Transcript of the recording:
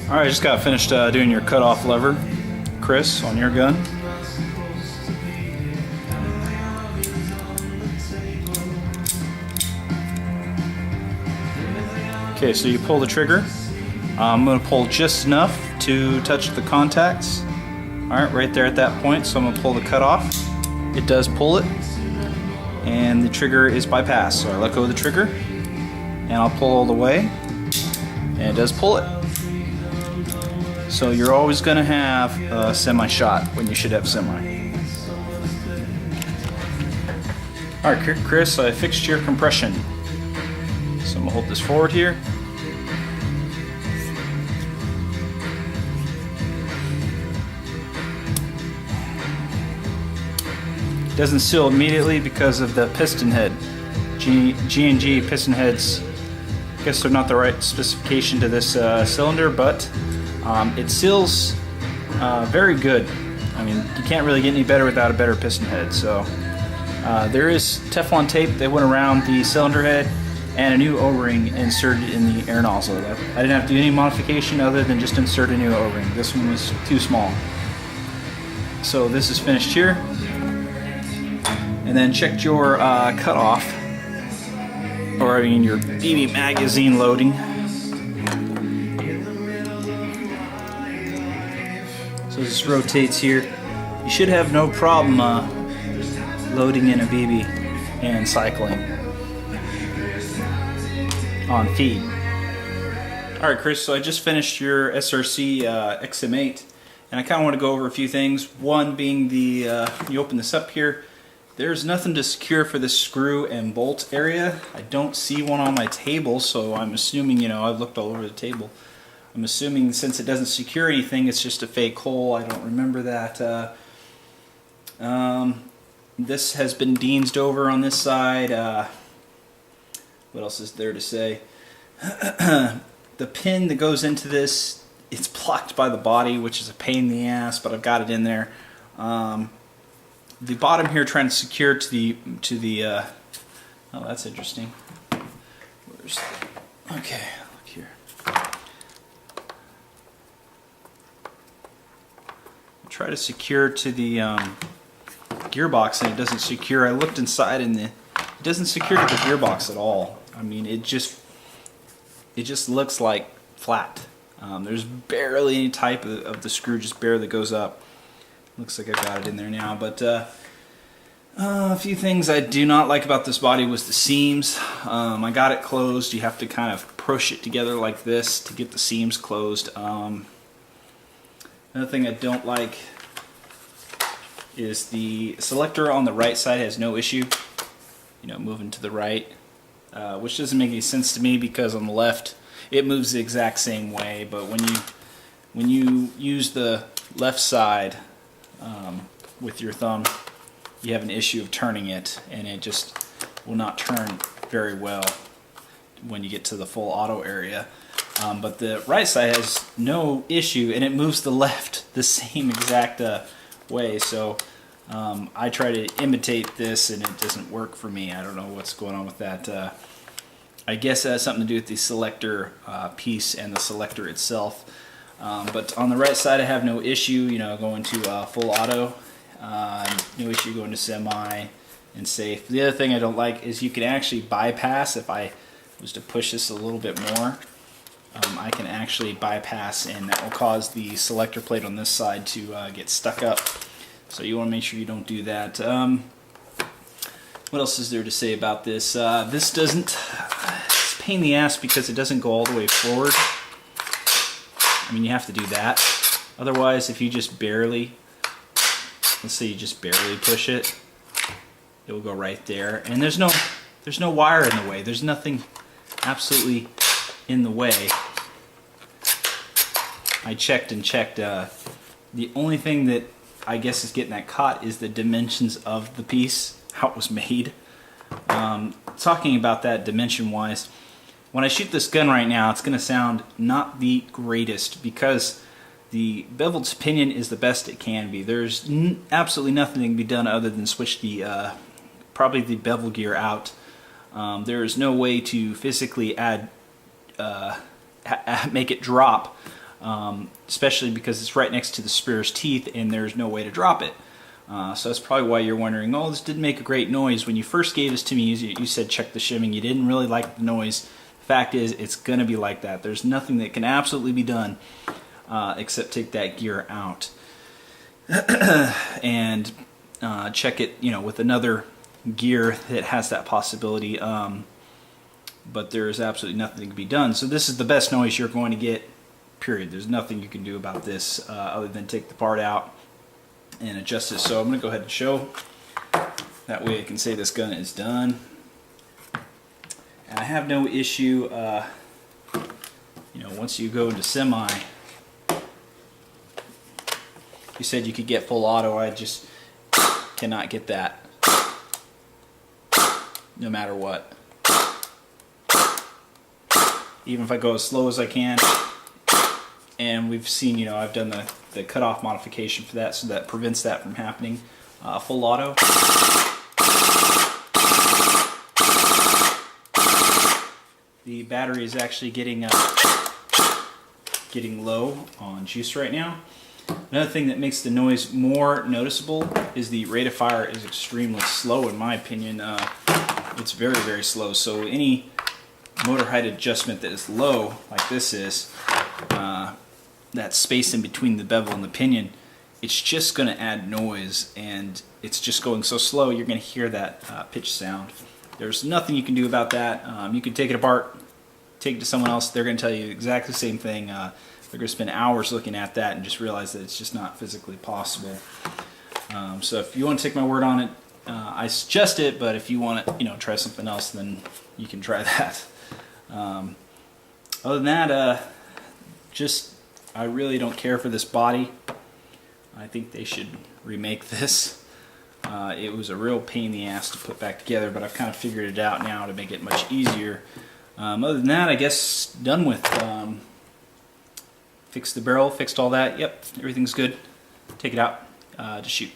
Alright, just got finished doing your cutoff lever, Chris, on your gun. Okay, so you pull the trigger. I'm going to pull just enough to touch the contacts. Alright, right there at that point, so I'm going to pull the cutoff. It does pull it, and the trigger is bypassed. So I let go of the trigger, and I'll pull all the way, and it does pull it. So you're always going to have a semi-shot when you should have semi. Alright Chris, I fixed your compression. So I'm going to hold this forward here. It doesn't seal immediately because of the piston head. G&G piston heads, I guess they're not the right specification to this cylinder, but it seals very good. I mean, you can't really get any better without a better piston head. So there is Teflon tape that went around the cylinder head and a new O-ring inserted in the air nozzle. I didn't have to do any modification other than just insert a new O-ring. This one was too small. So this is finished here. And then checked your cutoff, or I mean your BB magazine loading. So this rotates here. You should have no problem loading in a BB and cycling on feed. Alright Chris, so I just finished your SRC XM8, and I kind of want to go over a few things. One being the, you open this up here, there's nothing to secure for the screw and bolt area. I don't see one on my table, so I'm assuming, you know, I've looked all over the table. I'm assuming since it doesn't secure anything, it's just a fake hole. I don't remember that. This has been deansed over on this side. What else is there to say? The pin that goes into this, it's blocked by the body, which is a pain in the ass, but I've got it in there. The bottom here trying to secure to the oh, that's interesting. Okay, look here. Try to secure to the gearbox and it doesn't secure. I looked inside and it doesn't secure to the gearbox at all. I mean, it just looks like flat. There's barely any type of the screw, just barely goes up. Looks like I got it in there now, but a few things I do not like about this body was the seams. I got it closed. You have to kind of push it together like this to get the seams closed. Another thing I don't like is the selector on the right side has no issue. You know, moving to the right, which doesn't make any sense to me because on the left it moves the exact same way. But when you use the left side with your thumb, you have an issue of turning it, and it just will not turn very well when you get to the full auto area. But the right side has no issue, and it moves the left the same exact way. So I try to imitate this, and it doesn't work for me. I don't know what's going on with that. I guess it has something to do with the selector piece and the selector itself. But on the right side I have no issue, you know, going to full auto, no issue going to semi and safe. The other thing I don't like is you can actually bypass. If I was to push this a little bit more, I can actually bypass, and that will cause the selector plate on this side to get stuck up. So you want to make sure you don't do that. What else is there to say about this? This doesn't, it's a pain in the ass because it doesn't go all the way forward. I mean, you have to do that. Otherwise, if you just barely, let's say you just barely push it, it will go right there. And there's no wire in the way. There's nothing absolutely in the way. I checked and checked. The only thing that I guess is getting that caught is the dimensions of the piece, how it was made. Talking about that dimension-wise, when I shoot this gun right now, it's going to sound not the greatest because the beveled pinion is the best it can be. There's absolutely nothing that can be done other than switch the probably the bevel gear out. There is no way to physically add make it drop especially because it's right next to the spear's teeth and there's no way to drop it. So that's probably why you're wondering, oh, this didn't make a great noise. When you first gave this to me, you said check the shimming. You didn't really like the noise. The fact is, it's going to be like that. There's nothing that can absolutely be done except take that gear out and check it, with another gear that has that possibility. But there's absolutely nothing that can be done. So this is the best noise you're going to get, period. There's nothing you can do about this other than take the part out and adjust it. So I'm going to go ahead and show. That way I can say this gun is done. And I have no issue, once you go into semi, you said you could get full auto. I just cannot get that, no matter what. Even if I go as slow as I can. And we've seen, I've done the cutoff modification for that, so that prevents that from happening. Full auto. The battery is actually getting low on juice right now. Another thing that makes the noise more noticeable is the rate of fire is extremely slow, in my opinion. It's very, very slow. So any motor height adjustment that is low, like this is, that space in between the bevel and the pinion, it's just going to add noise, and it's just going so slow you're going to hear that pitch sound. There's nothing you can do about that. You can take it apart, take it to someone else, they're going to tell you exactly the same thing. They're going to spend hours looking at that and just realize that it's just not physically possible. So if you want to take my word on it, I suggest it, but if you want to try something else, then you can try that. Other than that, I really don't care for this body. I think they should remake this. It was a real pain in the ass to put back together, but I've kind of figured it out now to make it much easier. Other than that, I guess done with. Fixed the barrel, fixed all that. Yep, everything's good. Take it out to shoot.